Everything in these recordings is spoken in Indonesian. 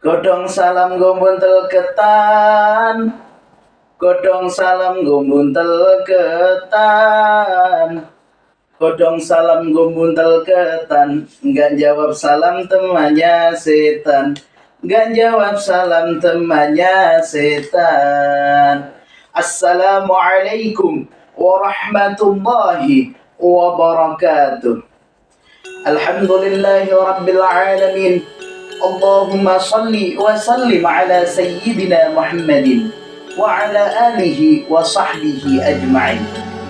Godhong salam gumbuntel ketan, godhong salam gumbuntel ketan, godhong salam gumbuntel ketan. Enggak jawab salam temannya setan, enggak jawab salam temannya setan. Assalamualaikum warahmatullahi wabarakatuh. Alhamdulillahi rabbil alamin. Allahumma salli wa sallim ala sayyidina Muhammadin wa ala alihi wa sahbihi ajma'in.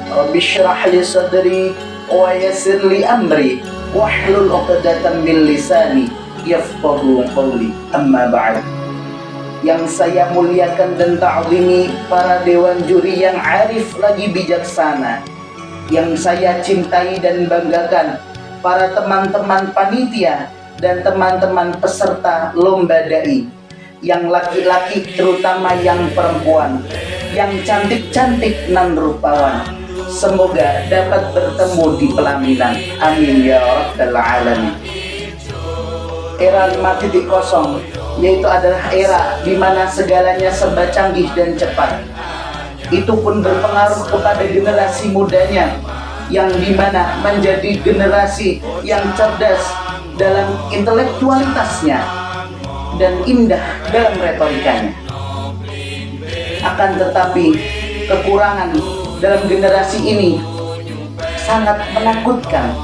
Rabbi shrah li sadri wa yassir li amri wahlul 'uqdatam min lisani yafqahu qawli. Amma ba'd. Yang saya muliakan dan ta'zimi para dewan juri yang arif lagi bijaksana, yang saya cintai dan banggakan para teman-teman panitia dan teman-teman peserta lomba dai, yang laki-laki terutama yang perempuan, yang cantik-cantik nan rupawan. Semoga dapat bertemu di pelaminan. Amin ya rabbal alamin. Era 5.0 yaitu adalah era di mana segalanya serba canggih dan cepat. Itu pun berpengaruh kepada generasi mudanya, yang dimana menjadi generasi yang cerdas dalam intelektualitasnya dan indah dalam retorikanya. Akan tetapi kekurangan dalam generasi ini sangat menakutkan,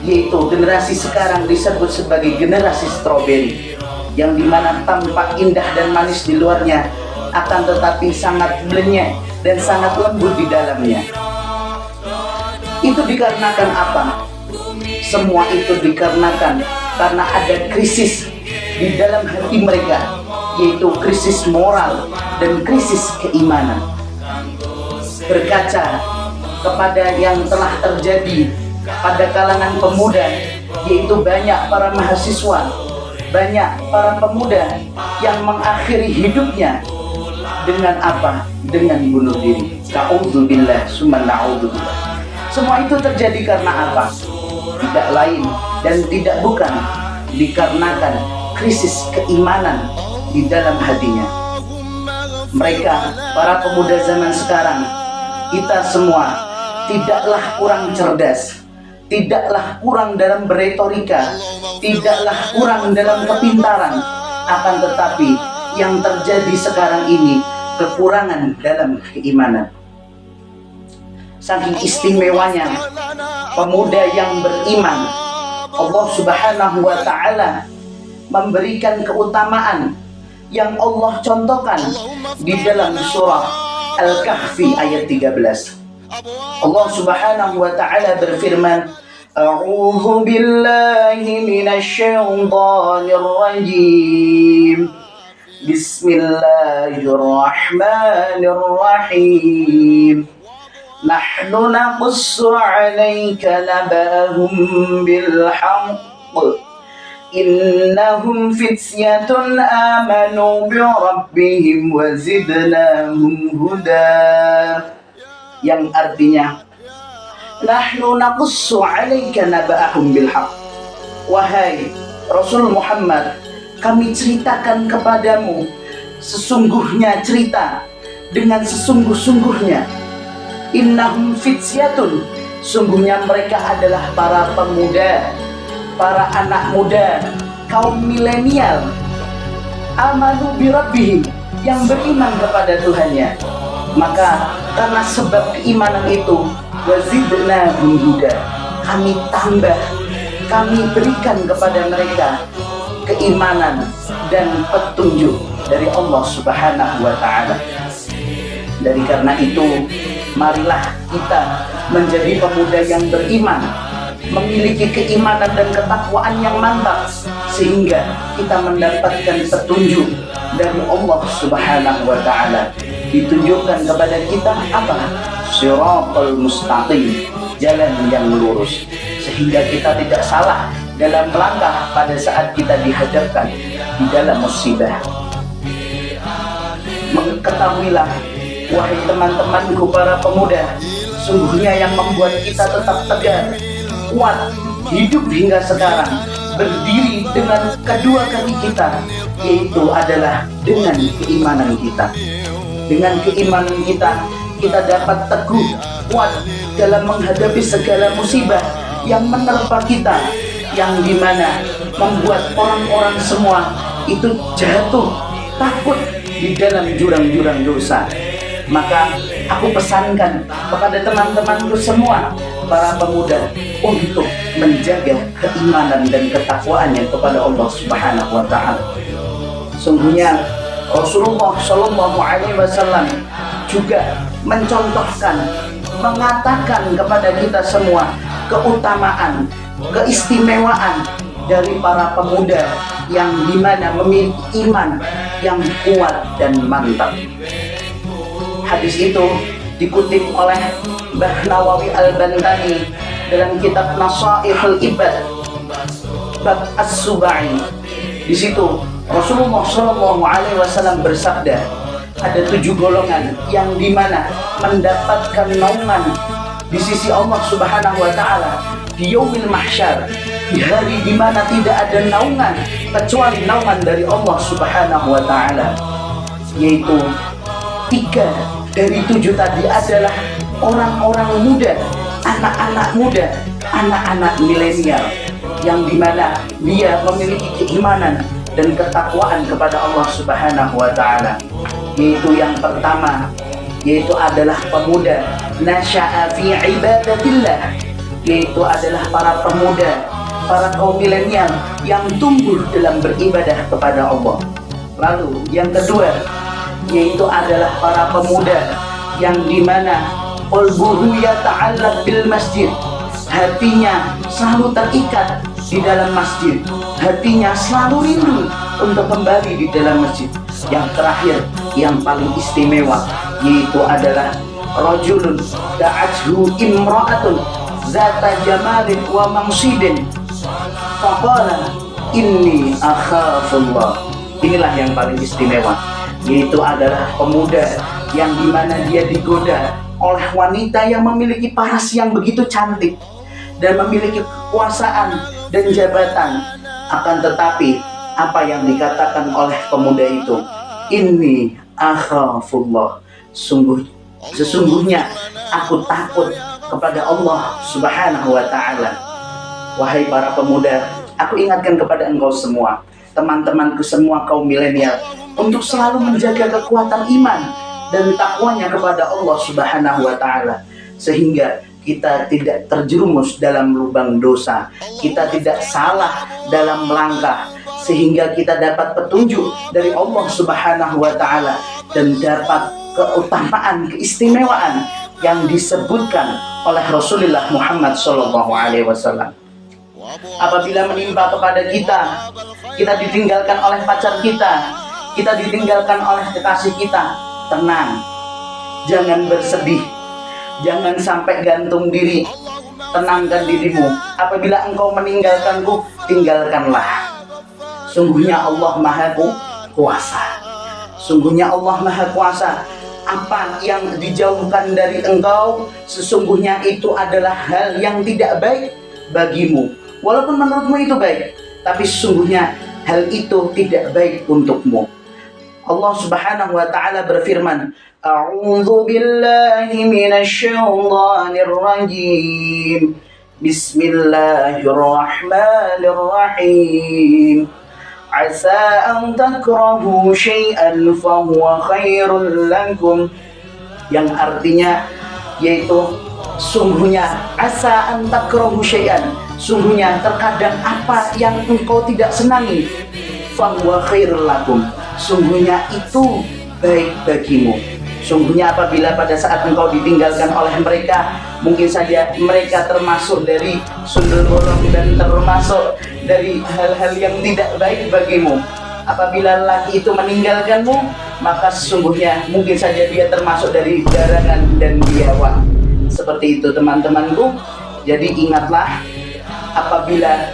yaitu generasi sekarang disebut sebagai generasi stroberi, yang dimana tampak indah dan manis di luarnya, akan tetapi sangat blenyek dan sangat lembut di dalamnya. Itu dikarenakan apa? Semua itu dikarenakan karena ada krisis di dalam hati mereka, yaitu krisis moral dan krisis keimanan. Berkaca kepada yang telah terjadi pada kalangan pemuda, yaitu banyak para mahasiswa, banyak para pemuda yang mengakhiri hidupnya dengan apa? Dengan bunuh diri. Na'udzubillah summa na'udzubillah. Semua itu terjadi karena apa? Tidak lain dan tidak bukan dikarenakan krisis keimanan di dalam hatinya. Mereka, para pemuda zaman sekarang, kita semua tidaklah kurang cerdas, tidaklah kurang dalam beretorika, tidaklah kurang dalam kepintaran, akan tetapi yang terjadi sekarang ini kekurangan dalam keimanan. Saking istimewanya pemuda yang beriman, Allah Subhanahu wa ta'ala memberikan keutamaan yang Allah contohkan di dalam surah Al-Kahfi ayat 13. Allah Subhanahu wa ta'ala berfirman, A'udzu billahi minasyaitonir rajim. Bismillahirrahmanirrahim. Nahnu naqussu 'alaika naba'ahum bil haqq. Innahum fityatun amanu bi rabbihim wa zidnahum huda. Yang artinya, Nahnu naqussu 'alaika naba'ahum bil haqq. Wahai Rasul Muhammad, kami ceritakan kepadamu sesungguhnya cerita dengan sesungguh-sungguhnya. Innahum fityatun, sungguhnya mereka adalah para pemuda, para anak muda, kaum milenial, amanu bi rabbihim, yang beriman kepada Tuhannya. Maka karena sebab keimanan itu, wazidnahum huda, kami tambah, kami berikan kepada mereka keimanan dan petunjuk dari Allah Subhanahu wa ta'ala. Dari karena itu, marilah kita menjadi pemuda yang beriman, memiliki keimanan dan ketakwaan yang mantap, sehingga kita mendapatkan petunjuk dari Allah Subhanahu wa ta'ala. Ditunjukkan kepada kita apa? Shiratal mustaqim, jalan yang lurus, sehingga kita tidak salah dalam melangkah pada saat kita dihadapkan di dalam musibah. Ketahuilah, wahai teman-temanku para pemuda, sungguhnya yang membuat kita tetap tegar, kuat, hidup hingga sekarang, berdiri dengan kedua kaki kita, yaitu adalah dengan keimanan kita. Dengan keimanan kita, kita dapat teguh, kuat dalam menghadapi segala musibah yang menerpa kita, yang dimana membuat orang-orang semua itu jatuh, takut di dalam jurang-jurang dosa. Maka aku pesankan kepada teman-temanku semua, para pemuda, untuk menjaga keimanan dan ketakwaannya kepada Allah Subhanahu wa Ta'ala. Sungguhnya Rasulullah Shallallahu Alaihi Wasallam juga mencontohkan, mengatakan kepada kita semua keutamaan, keistimewaan dari para pemuda yang dimana memiliki iman yang kuat dan mantap. Hadis itu dikutip oleh Mbah Nawawi Al-Bantani dalam kitab Nasaihul Ibad bab As-Subai. Di situ Rasulullah Shallallahu Alaihi Wasallam bersabda, ada 7 golongan yang dimana mendapatkan naungan di sisi Allah Subhanahu Wa Taala di yaumil mahsyar, di hari dimana tidak ada naungan kecuali naungan dari Allah Subhanahu Wa Taala, yaitu 3 dari 7 tadi adalah orang-orang muda, anak-anak muda, anak-anak milenial, yang dimana dia memiliki keimanan dan ketakwaan kepada Allah Subhanahu wa Ta'ala. Yaitu yang pertama, yaitu adalah pemuda nasya'a fi ibadatillah, yaitu adalah para pemuda, para kaum milenial yang tumbuh dalam beribadah kepada Allah. Lalu yang kedua, yaitu adalah para pemuda yang dimana qalbuhu yata'allaq bil masjid, hatinya selalu terikat di dalam masjid, hatinya selalu rindu untuk kembali di dalam masjid. Yang terakhir, yang paling istimewa, yaitu adalah rajulun da'athu imra'atun zata jamalin wa mangsidin faqala inni akhafullah. Inilah yang paling istimewa, yaitu adalah pemuda yang dimana dia digoda oleh wanita yang memiliki paras yang begitu cantik dan memiliki kekuasaan dan jabatan. Akan tetapi apa yang dikatakan oleh pemuda itu, inni akhafullah, sesungguhnya aku takut kepada Allah Subhanahu wa Ta'ala. Wahai para pemuda, aku ingatkan kepada engkau semua, teman-temanku semua kaum milenial, untuk selalu menjaga kekuatan iman dan takwanya kepada Allah Subhanahu wa Ta'ala, sehingga kita tidak terjerumus dalam lubang dosa, kita tidak salah dalam melangkah, sehingga kita dapat petunjuk dari Allah Subhanahu wa Ta'ala dan dapat keutamaan, keistimewaan yang disebutkan oleh Rasulullah Muhammad Sallallahu Alaihi Wasallam. Apabila menimpa kepada kita, kita ditinggalkan oleh pacar kita ditinggalkan oleh kekasih kita, tenang, jangan bersedih, jangan sampai gantung diri, tenangkan dirimu. Apabila engkau meninggalkanku, tinggalkanlah. Sungguhnya Allah Maha Kuasa. Sungguhnya Allah Maha Kuasa. Apa yang dijauhkan dari engkau, sesungguhnya itu adalah hal yang tidak baik bagimu. Walaupun menurutmu itu baik, tapi sesungguhnya hal itu tidak baik untukmu. Allah Subhanahu wa Ta'ala berfirman, A'udzu billahi minasy syaithanir rajim. Bismillahirrahmanirrahim. Asa an takrahu syai'an fa huwa khairul lakum. Yang artinya yaitu sungguhnya asa an takrahu syai'an, sungguhnya terkadang apa yang engkau tidak senangi, fa huwa khairul lakum, sungguhnya itu baik bagimu. Sungguhnya apabila pada saat engkau ditinggalkan oleh mereka, mungkin saja mereka termasuk dari sundul bolong dan termasuk dari hal-hal yang tidak baik bagimu. Apabila laki itu meninggalkanmu, maka sesungguhnya mungkin saja dia termasuk dari garangan dan biawak. Seperti itu teman-temanku. Jadi ingatlah, apabila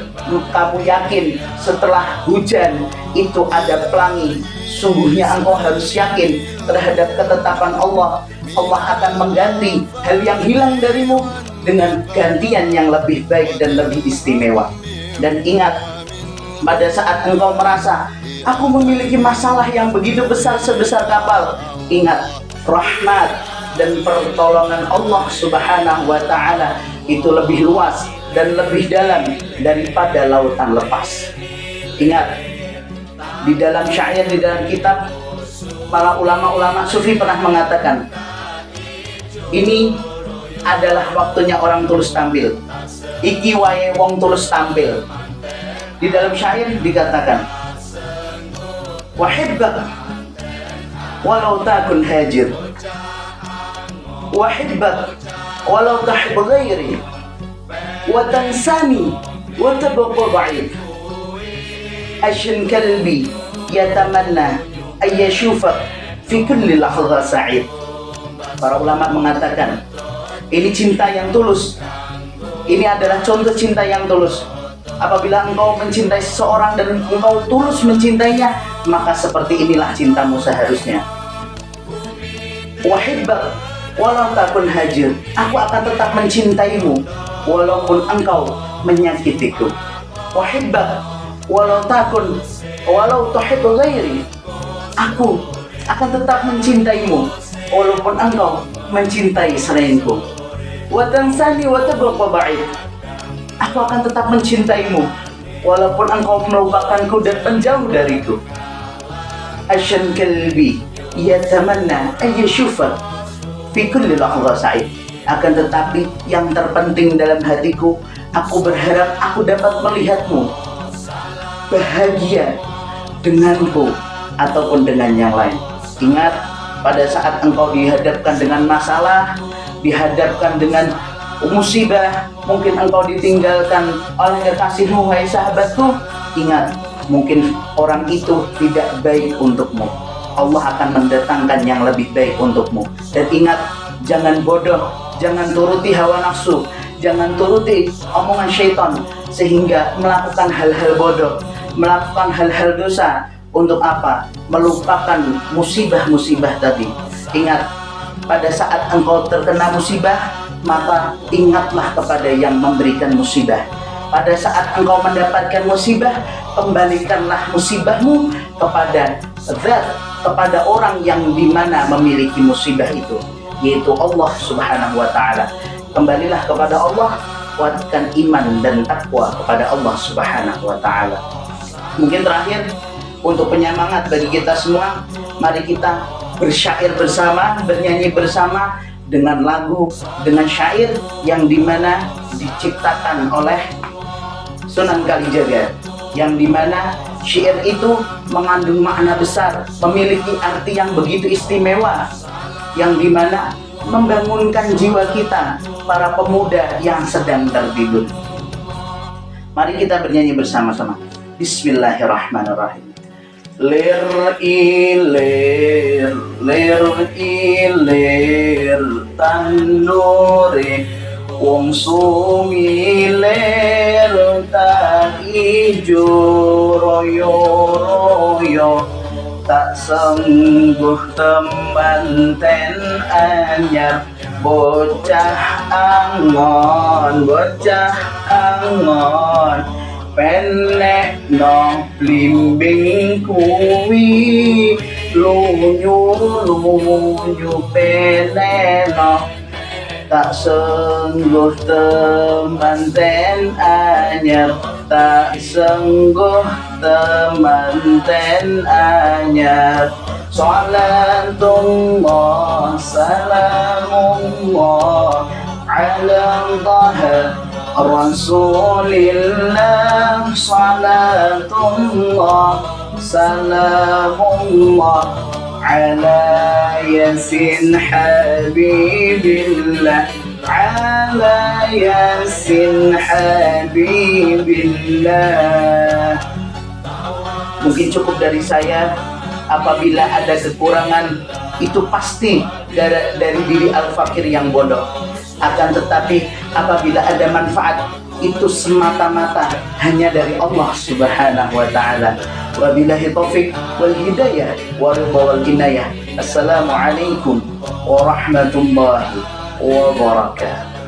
kamu yakin setelah hujan itu ada pelangi, sungguhnya engkau harus yakin terhadap ketetapan Allah. Allah akan mengganti hal yang hilang darimu dengan gantian yang lebih baik dan lebih istimewa. Dan ingat, pada saat engkau merasa Aku memiliki masalah yang begitu besar sebesar kapal. Ingat, rahmat dan pertolongan Allah Subhanahu wa Ta'ala itu lebih luas dan lebih dalam daripada lautan lepas. Ingat, di dalam syair, di dalam kitab, para ulama-ulama sufi pernah mengatakan, ini adalah waktunya orang tulus tampil. Iki wae wong tulus tampil. Di dalam syair dikatakan, wahibbak walau takun hajir, wahibbak walau tahib ghairi, wa tansani wa tabqa ba'id. Ashin kalbi yatamanna ayyashufak fi kulli lahza sa'id. Para ulama mengatakan, ini cinta yang tulus. Ini adalah contoh cinta yang tulus. Apabila engkau mencintai seseorang dan engkau tulus mencintainya, maka seperti inilah cintamu seharusnya. Wahibbak walau takun hajir, aku akan tetap mencintaimu walaupun engkau menyakitiku. Wahibbak walau tuhibbu ghairi, aku akan tetap mencintaimu walaupun engkau mencintai selainku. Wa tansani wa tabqa ba'id, aku akan tetap mencintaimu walaupun engkau melupakanku dan menjauh dariku. Asyan kalbi yatamanna ayyashufa fi kulli lahza sa'id, akan tetapi yang terpenting dalam hatiku, aku berharap aku dapat melihatmu bahagia denganku ataupun dengan yang lain. Ingat, pada saat engkau dihadapkan dengan masalah, dihadapkan dengan musibah, mungkin engkau ditinggalkan oleh kekasihmu, hai sahabatku, ingat, mungkin orang itu tidak baik untukmu. Allah akan mendatangkan yang lebih baik untukmu. Dan ingat, jangan bodoh, jangan turuti hawa nafsu, jangan turuti omongan syaitan sehingga melakukan hal-hal bodoh, melakukan hal-hal dosa. Untuk apa? Melupakan musibah-musibah tadi. Ingat, pada saat engkau terkena musibah, maka ingatlah kepada yang memberikan musibah. Pada saat engkau mendapatkan musibah, kembalikanlah musibahmu kepada zat, kepada orang yang dimana memiliki musibah itu, yaitu Allah Subhanahu wa Ta'ala. Kembalilah kepada Allah, kuatkan iman dan takwa kepada Allah Subhanahu wa Ta'ala. Mungkin terakhir, untuk penyemangat bagi kita semua, mari kita bersyair bersama, bernyanyi bersama dengan lagu, dengan syair yang dimana diciptakan oleh Sunan Kalijaga, yang dimana syair itu mengandung makna besar, memiliki arti yang begitu istimewa, yang dimana membangunkan jiwa kita, para pemuda yang sedang tertidur. Mari kita bernyanyi bersama-sama. Bismillahirrahmanirrahim. Lir ilir tanuri wong sumilir tak ijo royo royo, tak sembuh temanten anyar, bocah angon penek no blimbing kuwi, lunyu peneno, tak sengguh temanten anyar, tak sengguh temanten anyar. Salatullah salamullah ala taha Rasulillah, salatullah salamullah ala yasin habibillah, ala yasin habibillah. Mungkin cukup dari saya. Apabila ada kekurangan, itu pasti dari diri al-fakir yang bodoh. Akan tetapi apabila ada manfaat, itu semata-mata hanya dari Allah Subhanahu wa Ta'ala. Wabillahi taufiq wal hidayah wa ridha wal inayah. Assalamualaikum warahmatullahi wabarakatuh.